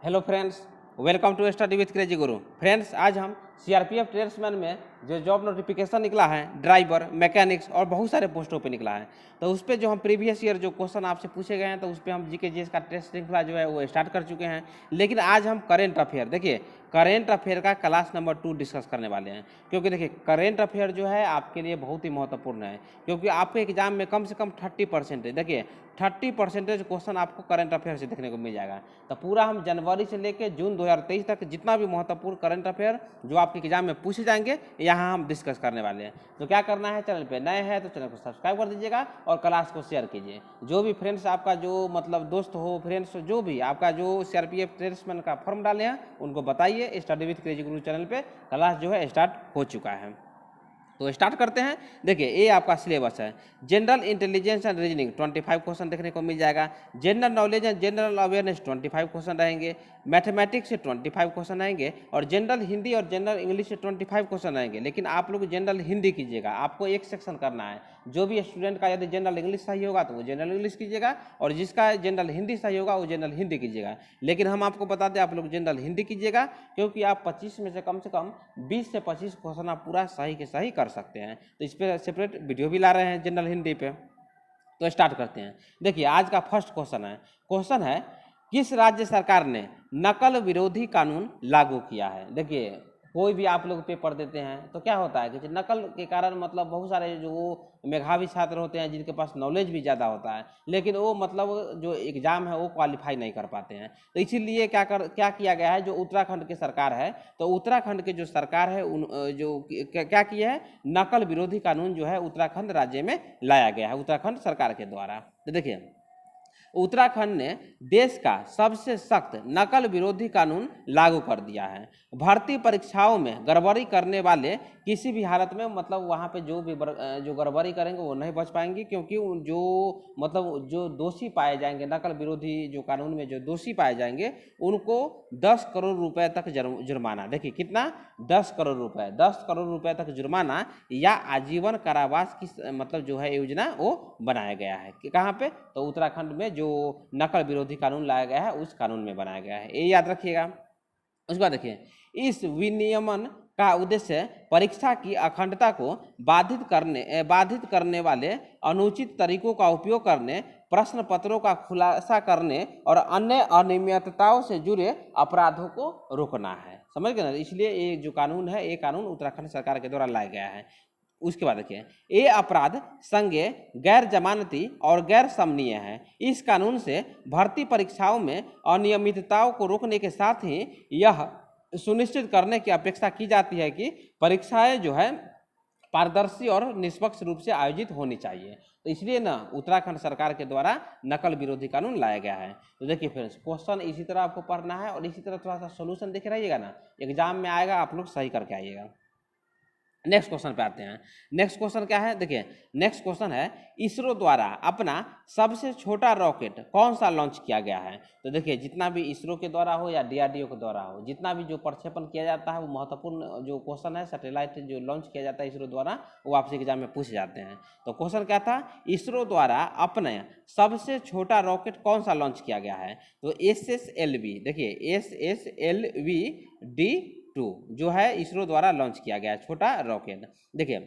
Hello friends, welcome to study with crazy guru. Friends, आज हम CRPF tradesman में जो जॉब नोटिफिकेशन निकला है, ड्राइवर, मैकेनिक्स और बहुत सारे पोस्टों पे निकला है, तो उस पर जो हम प्रीवियस ईयर जो क्वेश्चन आपसे पूछे गए हैं, तो उस पर हम जीके जीएस का टेस्ट श्रृंखला जो है वो स्टार्ट कर चुके हैं। लेकिन आज हम करेंट अफेयर, देखिए करेंट अफेयर का क्लास नंबर 2 डिस्कस करने वाले हैं। क्योंकि देखिए करेंट अफेयर जो है आपके लिए बहुत ही महत्वपूर्ण है, क्योंकि आपके एग्जाम में कम से कम 30%, देखिए 30% क्वेश्चन आपको करंट अफेयर से देखने को मिल जाएगा। तो पूरा हम जनवरी से लेकर जून 2023 तक जितना भी महत्वपूर्ण करंट अफेयर जो आपके एग्जाम में पूछे जाएंगे, यहाँ हम डिस्कस करने वाले हैं। तो क्या करना है, चैनल पे नए हैं तो चैनल को सब्सक्राइब कर दीजिएगा और क्लास को शेयर कीजिए। जो भी फ्रेंड्स आपका जो मतलब दोस्त हो, फ्रेंड्स जो भी आपका जो सीआरपीएफ ट्रेड्समैन का फॉर्म डाले हैं, उनको बताइए study with crazy Guru channel पे क्लास जो है स्टार्ट हो चुका है। तो स्टार्ट करते हैं। देखिए ये आपका सिलेबस है। General intelligence and reasoning 25 question देखने को मिल जाएगा। General knowledge and general awareness 25 question रहेंगे। मैथमेटिक्स से 25 क्वेश्चन आएंगे और जनरल हिंदी और जनरल इंग्लिश से 25 क्वेश्चन आएंगे। लेकिन आप लोग जनरल हिंदी कीजिएगा, आपको एक सेक्शन करना है। जो भी स्टूडेंट का यदि जनरल इंग्लिश सही होगा तो वो जनरल इंग्लिश कीजिएगा, और जिसका जनरल हिंदी सही होगा वो जनरल हिंदी कीजिएगा। लेकिन हम आपको बता दें, आप लोग जनरल हिंदी कीजिएगा, क्योंकि आप 25 में से कम 20 से 25 क्वेश्चन आप पूरा सही के सही कर सकते हैं। तो इस पर सेपरेट वीडियो भी ला रहे हैं जनरल हिंदी पे। तो स्टार्ट करते हैं। देखिए आज का फर्स्ट क्वेश्चन है किस राज्य सरकार ने नकल विरोधी कानून लागू किया है। देखिए कोई भी आप लोग पेपर देते हैं तो क्या होता है कि नकल के कारण मतलब बहुत सारे जो मेधावी छात्र होते हैं जिनके पास नॉलेज भी ज़्यादा होता है, लेकिन वो मतलब जो एग्ज़ाम है वो क्वालिफाई नहीं कर पाते हैं। तो इसीलिए क्या किया गया है, जो उत्तराखंड की सरकार है, तो उत्तराखंड की जो सरकार है क्या किया है, नकल विरोधी कानून जो है उत्तराखंड राज्य में लाया गया है उत्तराखंड सरकार के द्वारा। तो देखिए उत्तराखंड ने देश का सबसे सख्त नकल विरोधी कानून लागू कर दिया है। भर्ती परीक्षाओं में गड़बड़ी करने वाले किसी भी हालत में मतलब वहाँ पे जो गड़बड़ी करेंगे वो नहीं बच पाएंगे, क्योंकि जो दोषी पाए जाएंगे, नकल विरोधी जो कानून में जो दोषी पाए जाएंगे उनको 10 करोड़ रुपए तक जुर्माना। देखिए कितना, 10 करोड़ रुपए, 10 करोड़ रुपए तक जुर्माना या आजीवन कारावास की मतलब जो है योजना वो बनाया गया है। कहाँ पे, तो उत्तराखंड में जो नकल विरोधी कानून लाया गया है उस कानून में बनाया गया है, ये याद रखिएगा। उसके बाद देखिए इस विनियमन का उद्देश्य परीक्षा की अखंडता को बाधित करने वाले अनुचित तरीकों का उपयोग करने, प्रश्न पत्रों का खुलासा करने और अन्य अनियमितताओं से जुड़े अपराधों को रोकना है। समझ गए ना। इसलिए ये जो कानून है, ये कानून उत्तराखंड सरकार के द्वारा लाया गया है। उसके बाद देखिए ये अपराध संज्ञेय, गैर जमानती और गैर समनीय है। इस कानून से भर्ती परीक्षाओं में अनियमितताओं को रोकने के साथ ही यह सुनिश्चित करने की अपेक्षा की जाती है कि परीक्षाएं जो है पारदर्शी और निष्पक्ष रूप से आयोजित होनी चाहिए। तो इसलिए ना उत्तराखंड सरकार के द्वारा नकल विरोधी कानून लाया गया है। तो देखिए फ्रेंड्स, क्वेश्चन इसी तरह आपको पढ़ना है और इसी तरह थोड़ा सा सोल्यूशन देखे रहिएगा ना, एग्जाम में आएगा, आप लोग सही करके आइएगा। नेक्स्ट क्वेश्चन पे आते हैं। नेक्स्ट क्वेश्चन क्या है, देखिए नेक्स्ट क्वेश्चन है इसरो द्वारा अपना सबसे छोटा रॉकेट कौन सा लॉन्च किया गया है। तो देखिए जितना भी इसरो के द्वारा हो या डीआरडीओ के द्वारा हो, जितना भी जो प्रक्षेपण किया जाता है वो महत्वपूर्ण जो क्वेश्चन है, सैटेलाइट जो लॉन्च किया जाता है इसरो द्वारा, वो आपसे एग्जाम में पूछे जाते हैं। तो क्वेश्चन क्या था, इसरो द्वारा अपने सबसे छोटा रॉकेट कौन सा लॉन्च किया गया है। तो SSLV, देखिए SSLV D2 जो है इसरो द्वारा लॉन्च किया गया छोटा रॉकेट। देखिए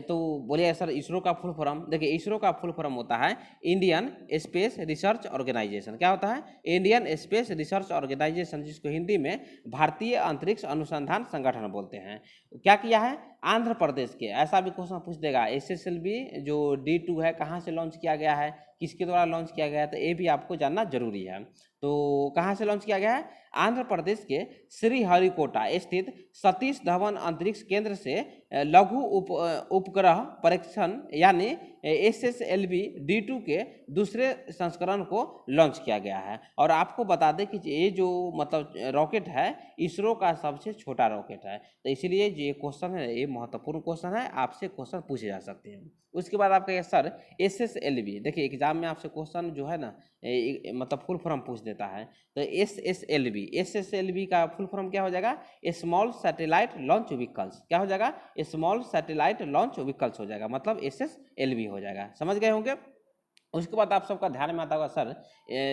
तो बोलिए सर इसरो का फुल फॉर्म, देखिए इसरो का फुल फॉर्म होता है इंडियन स्पेस रिसर्च ऑर्गेनाइजेशन। क्या होता है, इंडियन स्पेस रिसर्च ऑर्गेनाइजेशन, जिसको हिंदी में भारतीय अंतरिक्ष अनुसंधान संगठन बोलते हैं। क्या किया है, आंध्र प्रदेश के, ऐसा भी क्वेश्चन पूछ देगा, SSLV जो D2 है कहाँ से लॉन्च किया गया है, किसके द्वारा लॉन्च किया गया है, तो ये भी आपको जानना जरूरी है। तो कहाँ से लॉन्च किया गया है, आंध्र प्रदेश के श्रीहरिकोटा स्थित सतीश धवन अंतरिक्ष केंद्र से लघु उपग्रह परीक्षण यानी SSLV D2 के दूसरे संस्करण को लॉन्च किया गया है। और आपको बता दें कि ये जो मतलब रॉकेट है इसरो का सबसे छोटा रॉकेट है। तो इसीलिए ये क्वेश्चन है, ये महत्वपूर्ण क्वेश्चन है, आपसे क्वेश्चन पूछे जा सकते हैं। उसके बाद आपका सर SSLV, देखिए एग्जाम में आपसे क्वेश्चन जो है ना मतलब फुल फॉर्म पूछ देता है। तो SSLV का फुल फॉर्म क्या हो जाएगा, स्मॉल सैटेलाइट लॉन्च व्हीकल्स। क्या हो जाएगा, स्मॉल सैटेलाइट लॉन्च व्हीकल्स हो जाएगा, मतलब SSLV हो जाएगा। समझ गए होंगे। उसके बाद आप सबका ध्यान में आता होगा सर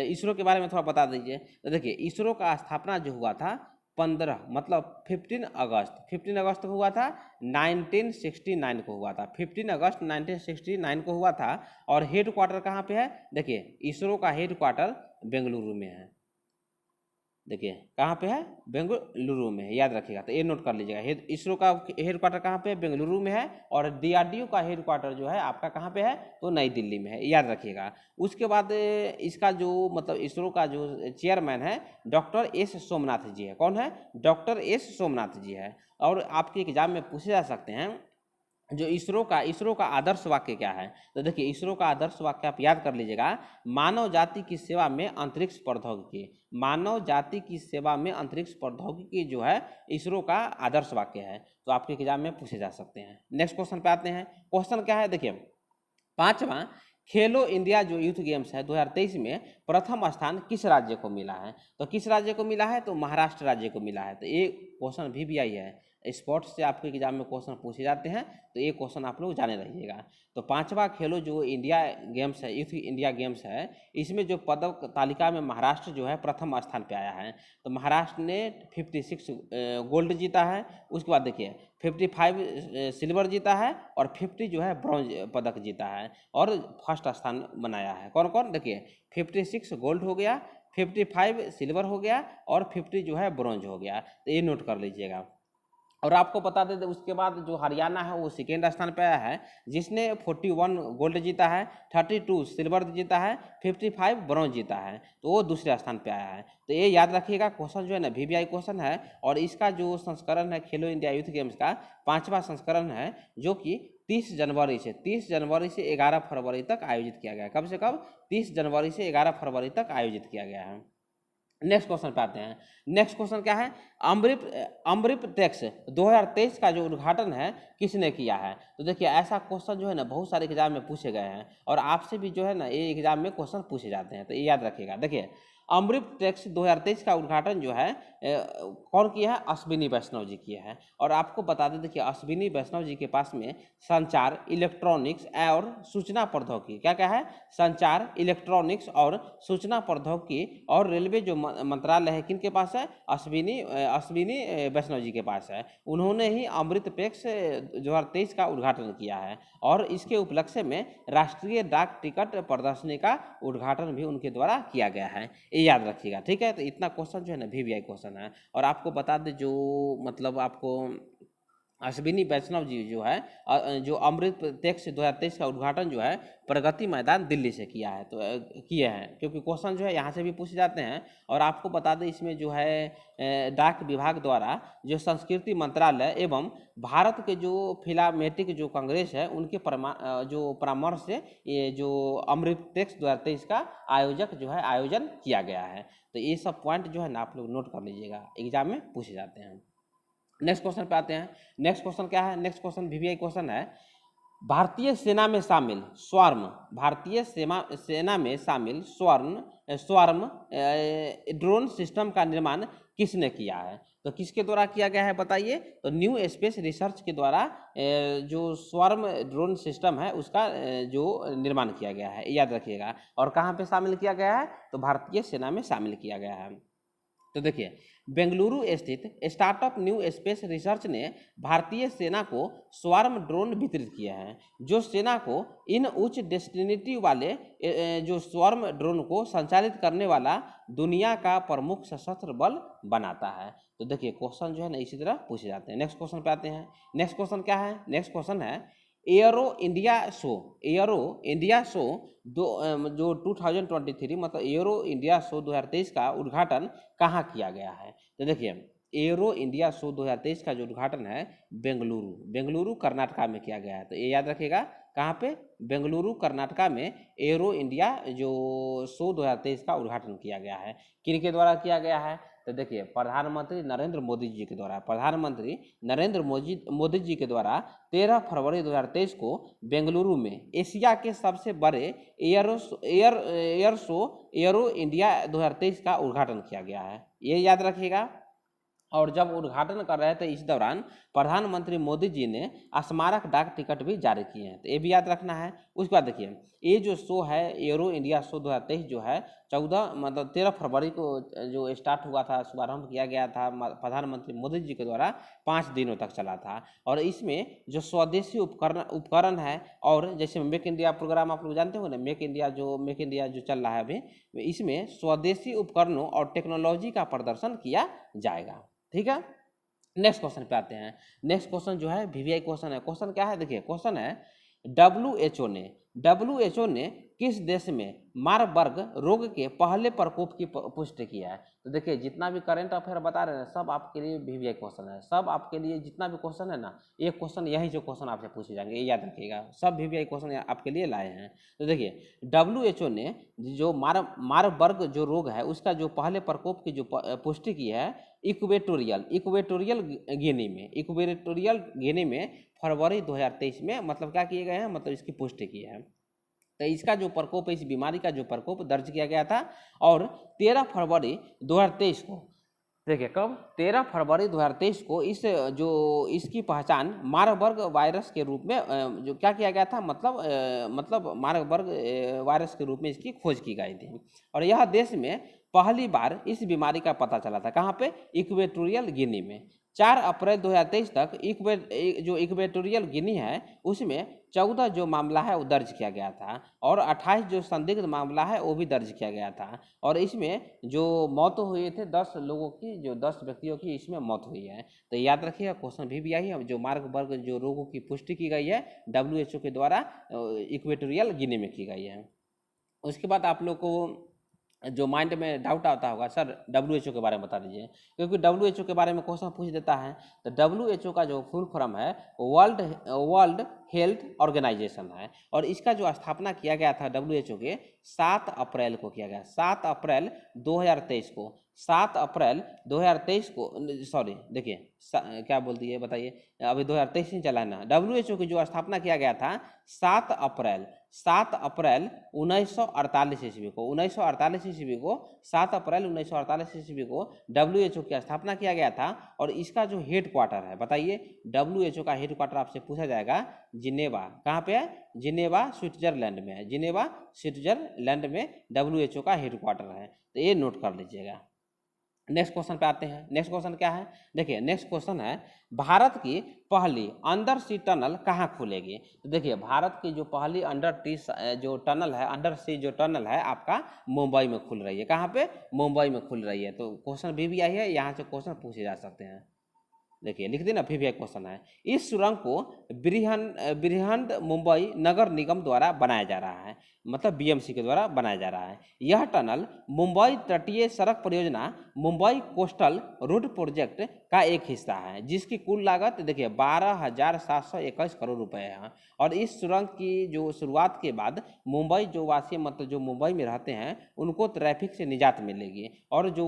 इसरो के बारे में थोड़ा बता दीजिए। तो देखिए इसरो का स्थापना जो हुआ था 15 मतलब 15 अगस्त को हुआ था 1969 को हुआ था, 15 अगस्त 1969 को हुआ था। और हेड क्वार्टर कहाँ पे है? देखिए इसरो का हेड क्वार्टर बेंगलुरु में है। देखिए कहाँ पे है? बेंगलुरु में है, याद रखिएगा। तो ये नोट कर लीजिएगा, इसरो का हेड क्वार्टर कहाँ पे है? बेंगलुरु में है। और डीआरडीओ का हेड क्वार्टर जो है आपका कहाँ पे है? तो नई दिल्ली में है, याद रखिएगा। उसके बाद इसका जो मतलब इसरो का जो चेयरमैन है डॉक्टर एस सोमनाथ जी है। कौन है? डॉक्टर एस सोमनाथ जी है। और आपके एग्जाम में पूछे जा सकते हैं जो इसरो का आदर्श वाक्य क्या है? तो देखिए इसरो का आदर्श वाक्य आप याद कर लीजिएगा, मानव जाति की सेवा में अंतरिक्ष प्रौद्योगिकी। मानव जाति की सेवा में अंतरिक्ष प्रौद्योगिकी जो है इसरो का आदर्श वाक्य है। तो आपके एग्जाम में पूछे जा सकते हैं। नेक्स्ट क्वेश्चन पे आते हैं। क्वेश्चन क्या है? देखिए 5वां खेलो इंडिया जो यूथ गेम्स है 2023 में प्रथम स्थान किस राज्य को मिला है? तो किस राज्य को मिला है? तो महाराष्ट्र राज्य को मिला है। तो ये क्वेश्चन भी आई है, स्पोर्ट्स से आपके एग्जाम में क्वेश्चन पूछे जाते हैं, तो ये क्वेश्चन आप लोग जाने रहिएगा। तो 5वां खेलो जो इंडिया गेम्स है, यूथ इंडिया गेम्स है, इसमें जो पदक तालिका में महाराष्ट्र जो है प्रथम स्थान पे आया है। तो महाराष्ट्र ने 56 गोल्ड जीता है। उसके बाद देखिए 55 सिल्वर जीता है और 50 जो है ब्रॉन्ज पदक जीता है और फर्स्ट स्थान बनाया है। कौन कौन? देखिए 56 गोल्ड हो गया, 55 सिल्वर हो गया और 50 जो है ब्रॉन्ज हो गया। तो ये नोट कर लीजिएगा। और आपको बता दें उसके बाद जो हरियाणा है वो सेकेंड स्थान पे आया है, जिसने 41 गोल्ड जीता है, 32 सिल्वर जीता है, 55 ब्रॉन्ज जीता है। तो वो दूसरे स्थान पे आया है। तो ये याद रखिएगा, क्वेश्चन जो है ना VBI क्वेश्चन है। और इसका जो संस्करण है खेलो इंडिया यूथ गेम्स का 5वां संस्करण है, जो कि 30 जनवरी से 11 फरवरी तक आयोजित किया गया है। कब से कब? 30 जनवरी से 11 फरवरी तक आयोजित किया गया है। नेक्स्ट क्वेश्चन पे आते हैं। नेक्स्ट क्वेश्चन क्या है? अमृत टैक्स 2023 का जो उद्घाटन है किसने किया है? तो देखिए ऐसा क्वेश्चन जो है ना बहुत सारे एग्जाम में पूछे गए हैं और आपसे भी जो है ना ये एग्जाम में क्वेश्चन पूछे जाते हैं, तो ये याद रखिएगा। देखिए अमृत टैक्स 2023 का उद्घाटन जो है कौन किया है? अश्विनी वैष्णव जी किया है। और आपको बता दें देखिए अश्विनी वैष्णव जी के पास में संचार, इलेक्ट्रॉनिक्स और सूचना प्रौद्योगिकी क्या क्या है? संचार, इलेक्ट्रॉनिक्स और सूचना प्रौद्योगिकी और रेलवे जो मंत्रालय है किनके पास है? अश्विनी वैष्णव जी के पास है। उन्होंने ही अमृत टैक्स 2023 का उद्घाटन किया है। और इसके उपलक्ष्य में राष्ट्रीय डाक टिकट प्रदर्शनी का उद्घाटन भी उनके द्वारा किया गया है। ये याद रखिएगा, ठीक है। तो इतना क्वेश्चन जो है ना VBI क्वेश्चन है। और आपको बता दें जो मतलब आपको अश्विनी वैष्णव जी जो है जो अमृत टैक्स 2023 का उद्घाटन जो है प्रगति मैदान दिल्ली से किया है, तो किए हैं, क्योंकि क्वेश्चन जो है यहाँ से भी पूछे जाते हैं। और आपको बता दें इसमें जो है डाक विभाग द्वारा जो संस्कृति मंत्रालय एवं भारत के जो फिलामेटिक जो कांग्रेस है उनके जो परामर्श से ये जो अमृत टैक्स 2023 का आयोजन किया गया है। तो ये सब पॉइंट जो है ना आप लोग नोट कर लीजिएगा, एग्जाम में पूछे जाते हैं। नेक्स्ट क्वेश्चन पे आते हैं। नेक्स्ट क्वेश्चन क्या है? नेक्स्ट क्वेश्चन VBI क्वेश्चन है, भारतीय सेना में शामिल स्वार्म ड्रोन सिस्टम का निर्माण किसने किया है? तो किसके द्वारा किया गया है बताइए? तो न्यू स्पेस रिसर्च के द्वारा जो स्वार्म ड्रोन सिस्टम है उसका जो निर्माण किया गया है, याद रखिएगा। और कहाँ पे शामिल किया गया है? तो भारतीय सेना में शामिल किया गया है। तो देखिए बेंगलुरु स्थित स्टार्टअप न्यू स्पेस रिसर्च ने भारतीय सेना को स्वार्म ड्रोन वितरित किया है, जो सेना को इन उच्च डेस्टिनेटिव वाले जो स्वार्म ड्रोन को संचालित करने वाला दुनिया का प्रमुख सशस्त्र बल बनाता है। तो देखिए क्वेश्चन जो है ना इसी तरह पूछे जाते हैं। नेक्स्ट क्वेश्चन पे आते हैं। नेक्स्ट क्वेश्चन क्या है? नेक्स्ट क्वेश्चन है एयरो इंडिया शो जो 2023 मतलब एयरो इंडिया शो 2023 का उद्घाटन कहाँ किया गया है? तो देखिए एयरो इंडिया शो 2023 का जो उद्घाटन है बेंगलुरु कर्नाटका में किया गया है। तो ये याद रखिएगा, कहाँ पे? बेंगलुरु कर्नाटका में एयरो इंडिया जो शो 2023 का उद्घाटन किया गया है। किनके द्वारा किया गया है? तो देखिए प्रधानमंत्री नरेंद्र मोदी जी के द्वारा 13 फरवरी 2023 को बेंगलुरु में एशिया के सबसे बड़े एयरो इंडिया 2023 का उद्घाटन किया गया है। ये याद रखिएगा। और जब उद्घाटन कर रहे थे इस दौरान प्रधानमंत्री मोदी जी ने स्मारक डाक टिकट भी जारी किए हैं, तो ये भी याद रखना है। उसके बाद देखिए ये जो शो है एरो इंडिया शो 2023 जो है 13 फरवरी को जो स्टार्ट हुआ था, शुभारंभ किया गया था प्रधानमंत्री मोदी जी के द्वारा, 5 दिनों तक चला था। और इसमें जो स्वदेशी उपकरण है, और जैसे मेक इंडिया प्रोग्राम आप लोग जानते हो ना, मेक इंडिया जो चल रहा है अभी, इसमें स्वदेशी उपकरणों और टेक्नोलॉजी का प्रदर्शन किया जाएगा। ठीक है, नेक्स्ट क्वेश्चन पे आते हैं। नेक्स्ट क्वेश्चन जो है वीवीआई क्वेश्चन है। क्वेश्चन क्या है, देखिए क्वेश्चन है डब्ल्यूएचओ ने किस देश में मारबर्ग रोग के पहले प्रकोप की पुष्टि किया है। तो देखिए जितना भी करंट अफेयर बता रहे हैं सब आपके लिए वीवीआई क्वेश्चन है, सब आपके लिए जितना भी क्वेश्चन है ना, एक क्वेश्चन यही जो क्वेश्चन आपसे पूछे जाएंगे, ये याद रखिएगा, सब वीवीआई क्वेश्चन आपके लिए लाए हैं। तो देखिए डब्ल्यूएचओ ने जो मारबर्ग जो रोग है उसका जो पहले प्रकोप की जो पुष्टि की है इक्वेटोरियल गिनी में फरवरी 2023 में, मतलब क्या किए गए हैं, मतलब इसकी पुष्टि की है। तो इसका जो प्रकोप है, इस बीमारी का जो प्रकोप दर्ज किया गया था, और 13 फरवरी 2023 को, देखिए कब, 13 फरवरी 2023 को इसकी पहचान मारबर्ग वायरस के रूप में जो क्या किया गया था, मतलब मारबर्ग वायरस के रूप में इसकी खोज की गई थी। और यह देश में पहली बार इस बीमारी का पता चला था, कहाँ पे, इक्वेटोरियल गिनी में। 4 अप्रैल 2023 तक जो इक्वेटोरियल गिनी है उसमें 14 जो मामला है वो दर्ज किया गया था, और 28 जो संदिग्ध मामला है वो भी दर्ज किया गया था। और इसमें जो मौत हुई थे 10 लोगों की, जो 10 व्यक्तियों की इसमें मौत हुई है। तो याद रखिएगा क्वेश्चन भी आई है, जो मारबर्ग जो रोगों की पुष्टि की गई है डब्ल्यूएचओ के द्वारा इक्वेटोरियल गिनी में की गई है। उसके बाद आप लोग को जो माइंड में डाउट आता होगा, सर डब्ल्यूएचओ के बारे में बता दीजिए, क्योंकि डब्ल्यूएचओ के बारे में क्वेश्चन पूछ देता है। तो डब्ल्यूएचओ का जो फुल फॉर्म है वर्ल्ड हेल्थ ऑर्गेनाइजेशन है, और इसका जो स्थापना किया गया था डब्ल्यूएचओ के 7 अप्रैल को किया गया, 7 अप्रैल 2023 को, 7 अप्रैल 2023 को, सॉरी देखिए क्या बोल दिए बताइए, अभी 2023 ही चला है ना। डब्ल्यूएचओ की जो स्थापना किया गया था 7 अप्रैल 1948 ईस्वी को, 1948 ईस्वी को, 7 अप्रैल 1948 ईस्वी को डब्ल्यूएचओ की स्थापना किया गया था। और इसका जो हेड क्वार्टर है, बताइए डब्ल्यूएचओ का हेड क्वार्टर आपसे पूछा जाएगा, जिनेवा, कहाँ पे है, जिनेवा स्विट्जरलैंड में है, जिनेवा स्विट्जरलैंड में डब्ल्यूएचओ का हेड क्वार्टर है। तो ये नोट कर लीजिएगा। नेक्स्ट क्वेश्चन पे आते हैं। नेक्स्ट क्वेश्चन क्या है, देखिए नेक्स्ट क्वेश्चन है भारत की पहली अंडर सी टनल कहाँ खुलेगी। तो देखिए भारत की जो पहली जो टनल है, अंडर सी जो टनल है आपका मुंबई में खुल रही है। कहाँ पे, मुंबई में खुल रही है। तो क्वेश्चन भी आई है, यहाँ से क्वेश्चन पूछे जा सकते हैं। देखिए लिख देना, फिर भी एक क्वेश्चन है, इस सुरंग को बृहन मुंबई नगर निगम द्वारा बनाया जा रहा है, मतलब बीएमसी के द्वारा बनाया जा रहा है। यह टनल मुंबई तटीय सड़क परियोजना मुंबई कोस्टल रोड प्रोजेक्ट का एक हिस्सा है, जिसकी कुल लागत देखिए 12,721 करोड़ रुपए है। और इस सुरंग की जो शुरुआत के बाद मुंबई जो वासी, मतलब जो मुंबई में रहते हैं, उनको ट्रैफिक से निजात मिलेगी। और जो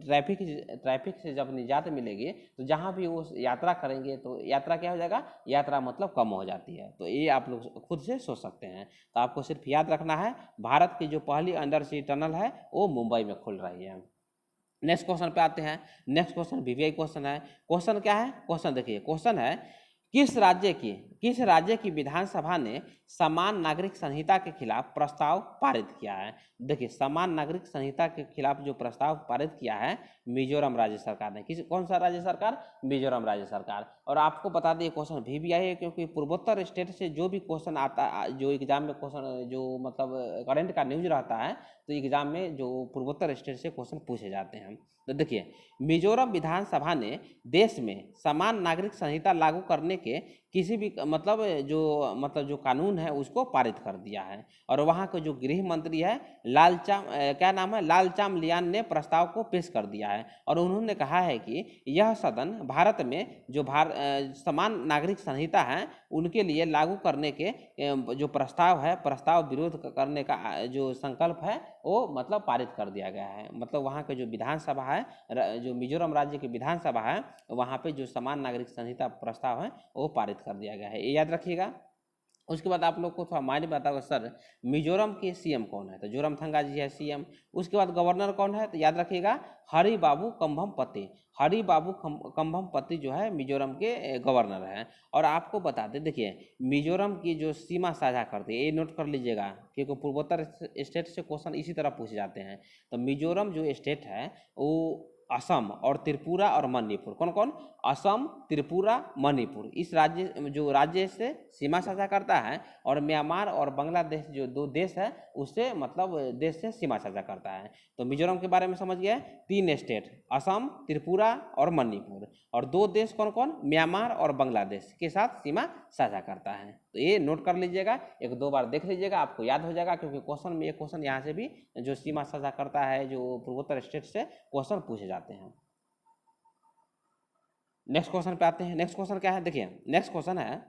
ट्रैफिक से जब निजात मिलेगी तो जहाँ भी वो यात्रा करेंगे तो यात्रा क्या हो जाएगा, यात्रा मतलब कम हो जाती है। तो ये आप लोग खुद से सोच सकते हैं। तो आपको सिर्फ याद रखना है भारत की जो पहली अंडर सी टनल है वो मुंबई में खुल रही है। नेक्स्ट क्वेश्चन पे आते हैं। नेक्स्ट क्वेश्चन वीवीआई क्वेश्चन है। क्वेश्चन क्या है, क्वेश्चन देखिए, क्वेश्चन है किस राज्य की विधानसभा ने समान नागरिक संहिता के खिलाफ प्रस्ताव पारित किया है। देखिए समान नागरिक संहिता के खिलाफ जो प्रस्ताव पारित किया है मिजोरम राज्य सरकार ने। कौन सा राज्य सरकार, मिजोरम राज्य सरकार। और आपको बता दें क्वेश्चन भी आई है, क्योंकि पूर्वोत्तर स्टेट से जो भी क्वेश्चन आता, जो एग्जाम में क्वेश्चन, जो मतलब करंट का न्यूज रहता है, तो एग्जाम में जो पूर्वोत्तर स्टेट से क्वेश्चन पूछे जाते हैं। तो देखिए मिजोरम विधानसभा ने देश में समान नागरिक संहिता लागू करने के किसी भी मतलब जो कानून है उसको पारित कर दिया है। और वहाँ के जो गृह मंत्री है क्या नाम है, लालचाम लियान ने प्रस्ताव को पेश कर दिया है। और उन्होंने कहा है कि यह सदन भारत में जो समान नागरिक संहिता है उनके लिए लागू करने के जो प्रस्ताव विरोध करने का जो संकल्प है वो मतलब पारित कर दिया गया है। मतलब वहाँ के जो विधानसभा है, जो मिजोरम राज्य की विधानसभा है, वहाँ पे जो समान नागरिक संहिता प्रस्ताव है वो पारित कर दिया गया है, ये याद रखिएगा। उसके बाद आप लोग को थोड़ा मायने में आता होगा सर मिजोरम के सीएम कौन है, तो जोरामथंगा जी है सीएम। उसके बाद गवर्नर कौन है, तो याद रखिएगा हरिबाबू कम्भमपति। हरिबाबू कम्भमपति जो है मिजोरम के गवर्नर हैं। और आपको बता दें, देखिए मिजोरम की जो सीमा साझा करती है, ये नोट कर लीजिएगा क्योंकि पूर्वोत्तर स्टेट से क्वेश्चन इसी तरह पूछे जाते हैं। तो मिजोरम जो स्टेट है वो असम और त्रिपुरा और मणिपुर, कौन कौन, असम, त्रिपुरा, मणिपुर, इस राज्य जो राज्य से सीमा साझा करता है। और म्यांमार और बांग्लादेश जो दो देश है उससे मतलब देश से सीमा साझा करता है। तो मिजोरम के बारे में समझ गए, 3 स्टेट असम, त्रिपुरा और मणिपुर, और 2 देश कौन कौन, म्यांमार और बांग्लादेश के साथ सीमा साझा करता है। तो ये नोट कर लीजिएगा, 1-2 बार देख लीजिएगा, आपको याद हो जाएगा क्योंकि क्वेश्चन में एक क्वेश्चन यहाँ से भी जो सीमा साझा करता है जो पूर्वोत्तर स्टेट से क्वेश्चन पूछे जाते हैं। नेक्स्ट क्वेश्चन पे आते हैं। नेक्स्ट क्वेश्चन क्या है, देखिए नेक्स्ट क्वेश्चन है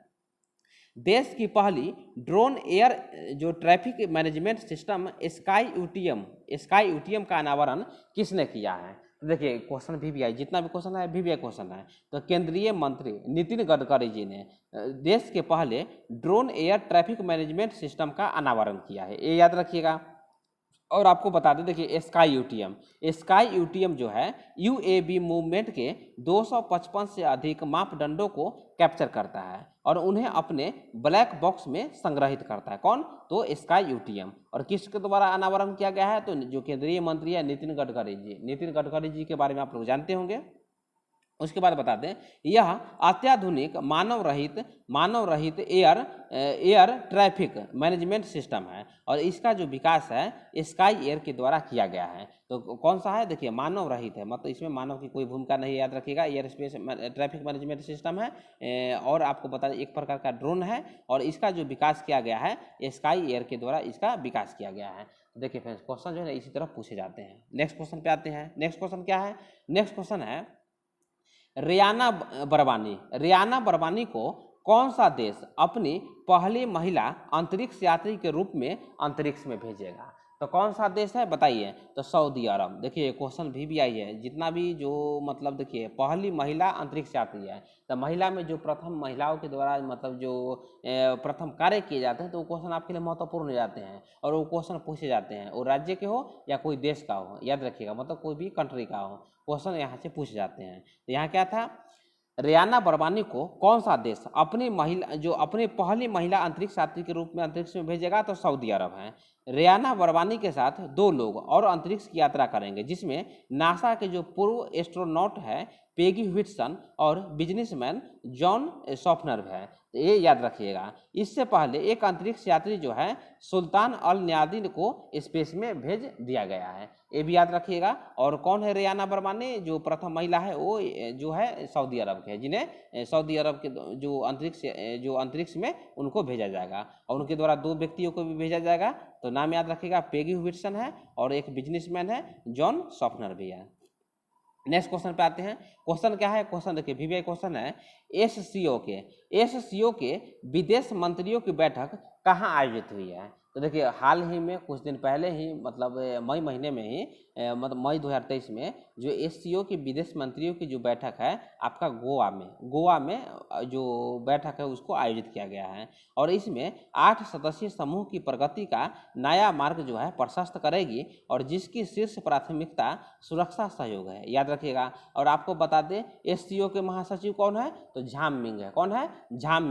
देश की पहली ड्रोन एयर जो traffic management system sky UTM का अनावरण किसने किया है। तो देखिए क्वेश्चन वीवीआई, जितना भी क्वेश्चन है वीवीआई क्वेश्चन है। तो केंद्रीय मंत्री नितिन गडकरी जी ने देश के पहले drone air traffic management system का अनावरण किया है, ये याद रखिएगा। और आपको बता दें, देखिए स्काई यूटीएम जो है यूएवी मूवमेंट के 255 से अधिक मापदंडों को कैप्चर करता है और उन्हें अपने ब्लैक बॉक्स में संग्रहित करता है। कौन, तो स्काई यूटीएम। और किसके द्वारा अनावरण किया गया है, तो जो केंद्रीय मंत्री है नितिन गडकरी जी के बारे में आप लोग जानते होंगे। उसके बाद बता दें, यह अत्याधुनिक मानव रहित एयर ट्रैफिक मैनेजमेंट सिस्टम है और इसका जो विकास है स्काई एयर के द्वारा किया गया है। तो कौन सा है, देखिए मानव रहित है, मतलब इसमें मानव की कोई भूमिका नहीं, याद रखिएगा। Air space traffic management system है और आपको बता दें एक प्रकार का ड्रोन है और इसका जो विकास किया गया है स्काई एयर के द्वारा इसका विकास किया गया है। देखिए फ्रेंड्स क्वेश्चन जो है इसी तरह पूछे जाते हैं। नेक्स्ट क्वेश्चन पे आते हैं। नेक्स्ट क्वेश्चन क्या है, नेक्स्ट क्वेश्चन है रियाना बर्बानी को कौन सा देश अपनी पहली महिला अंतरिक्ष यात्री के रूप में अंतरिक्ष में भेजेगा। तो कौन सा देश है बताइए, तो सऊदी अरब। देखिए क्वेश्चन वीवीआई है, जितना भी जो मतलब देखिए पहली महिला अंतरिक्ष यात्री है, तो महिला में जो प्रथम महिलाओं के द्वारा मतलब जो प्रथम कार्य किए जाते हैं तो वो क्वेश्चन आपके लिए महत्वपूर्ण हो जाते हैं और वो क्वेश्चन पूछे जाते हैं, वो राज्य के हो या कोई देश का हो, याद रखिएगा, मतलब कोई भी कंट्री का हो, क्वेश्चन यहाँ से पूछे जाते हैं। तो यहाँ क्या था, रियाना बर्बानी को कौन सा देश अपनी पहली महिला अंतरिक्ष यात्री के रूप में अंतरिक्ष में भेजेगा, तो सऊदी अरब है। रियाना बर्बानी के साथ 2 लोग और अंतरिक्ष की यात्रा करेंगे जिसमें नासा के जो पूर्व एस्ट्रोनॉट है पेगी व्हिटसन और बिजनेसमैन जॉन सॉफनर है। तो ये याद रखिएगा। इससे पहले एक अंतरिक्ष यात्री जो है सुल्तान अल न्यादिन को स्पेस में भेज दिया गया है, ये भी याद रखिएगा। और कौन है रियाना बर्बानी, जो प्रथम महिला है वो जो है सऊदी अरब के है, जिन्हें सऊदी अरब के जो अंतरिक्ष में उनको भेजा जाएगा और उनके द्वारा 2 व्यक्तियों को भी भेजा जाएगा। तो नाम याद रखिएगा, पेगी व्हिटसन है और एक बिजनेसमैन है जॉन सॉफनर भी है। नेक्स्ट क्वेश्चन पे आते हैं। क्वेश्चन क्या है, क्वेश्चन देखिए वीवीआई क्वेश्चन है एससीओ के विदेश मंत्रियों की बैठक कहाँ आयोजित हुई है। तो देखिए हाल ही में कुछ दिन पहले ही मतलब मई महीने में ही मतलब मई 2023 में जो एससीओ की विदेश मंत्रियों की जो बैठक है आपका गोवा में जो बैठक है उसको आयोजित किया गया है और इसमें 8 सदस्यीय समूह की प्रगति का नया मार्ग जो है प्रशस्त करेगी और जिसकी शीर्ष प्राथमिकता सुरक्षा सहयोग है, याद रखिएगा। और आपको बता दें एससीओ के महासचिव कौन है, तो झांग मिंग है। कौन है, झांग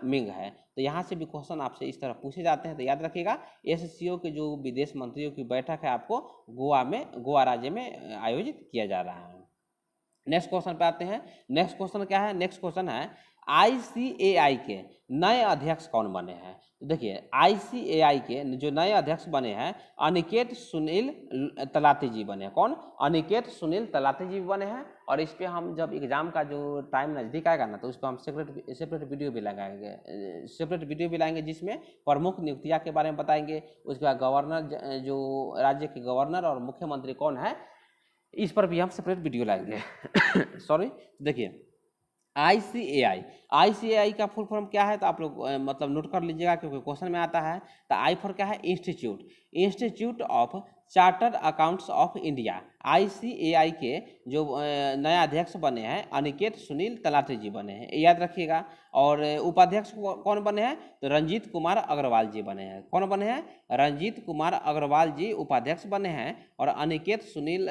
मिंग है। तो यहाँ से भी क्वेश्चन आपसे इस तरह पूछे जाते हैं, तो याद रखिएगा एससीओ के जो विदेश मंत्रियों की बैठक है आपको गोवा राज्य में आयोजित किया जा रहा है। नेक्स्ट क्वेश्चन पे आते हैं। नेक्स्ट क्वेश्चन क्या है, नेक्स्ट क्वेश्चन है आईसीएआई के नए अध्यक्ष कौन बने हैं। तो देखिए आईसीएआई के जो नए अध्यक्ष बने हैं अनिकेत सुनील तलाती जी बने हैं। कौन, अनिकेत सुनील तलाती जी बने हैं। और इस पे हम जब एग्जाम का जो टाइम नज़दीक आएगा ना तो उस पर हम सेपरेट वीडियो भी लाएंगे जिसमें प्रमुख नियुक्तियाँ के बारे में बताएंगे। उसके बाद गवर्नर जो राज्य के गवर्नर और मुख्यमंत्री कौन है इस पर भी हम सेपरेट वीडियो लाएंगे सॉरी। देखिए आईसीएआई का फुल फॉर्म क्या है, तो आप लोग मतलब नोट कर लीजिएगा क्योंकि क्वेश्चन में आता है। तो आई फॉर क्या है, institute of chartered accounts of India ICAI के जो नया अध्यक्ष बने हैं अनिकेत सुनील तलाटी जी बने हैं, ये याद रखिएगा। और उपाध्यक्ष कौन बने हैं? तो रंजीत कुमार अग्रवाल जी बने हैं। कौन बने हैं? रंजीत कुमार अग्रवाल जी उपाध्यक्ष बने हैं और अनिकेत सुनील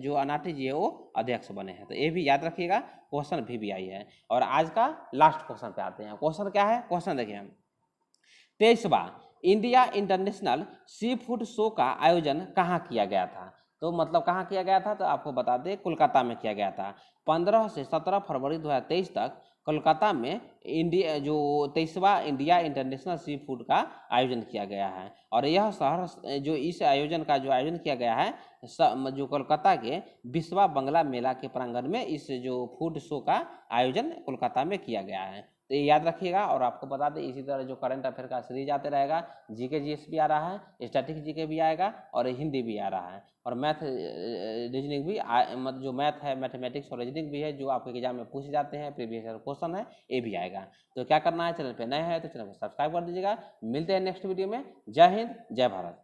जो अनाटी जी है वो अध्यक्ष बने हैं। तो ये भी याद रखिएगा, क्वेश्चन भी आई है। और आज का लास्ट क्वेश्चन पे आते हैं। क्वेश्चन क्या है? क्वेश्चन देखिए हम 23वां India international sea food show का आयोजन कहाँ किया गया था? तो मतलब कहाँ किया गया था? तो आपको बता दें कोलकाता में किया गया था। 15 से 17 फरवरी 2023 तक कोलकाता में इंडिया जो 23वां इंडिया इंटरनेशनल सी फूड का आयोजन किया गया है। और यह शहर जो इस आयोजन का जो आयोजन किया गया है जो कोलकाता के बिस्वा बंगला मेला के प्रांगण में इस जो फूड शो का आयोजन कोलकाता में किया गया है। तो ये याद रखिएगा। और आपको बता दें इसी तरह जो करंट अफेयर का सीरीज आते रहेगा, जीके जीएस भी आ रहा है, स्टैटिक जीके भी आएगा और हिंदी भी आ रहा है और मैथ रीजनिंग भी मतलब जो मैथ है मैथमेटिक्स और रीजनिंग भी है जो आपके एग्जाम में पूछे जाते हैं, प्रीवियस ईयर क्वेश्चन है, ये भी आएगा। तो क्या करना है, चैनल पे नए हैं तो चैनल को सब्सक्राइब कर दीजिएगा। मिलते हैं नेक्स्ट वीडियो में। जय हिंद, जय भारत।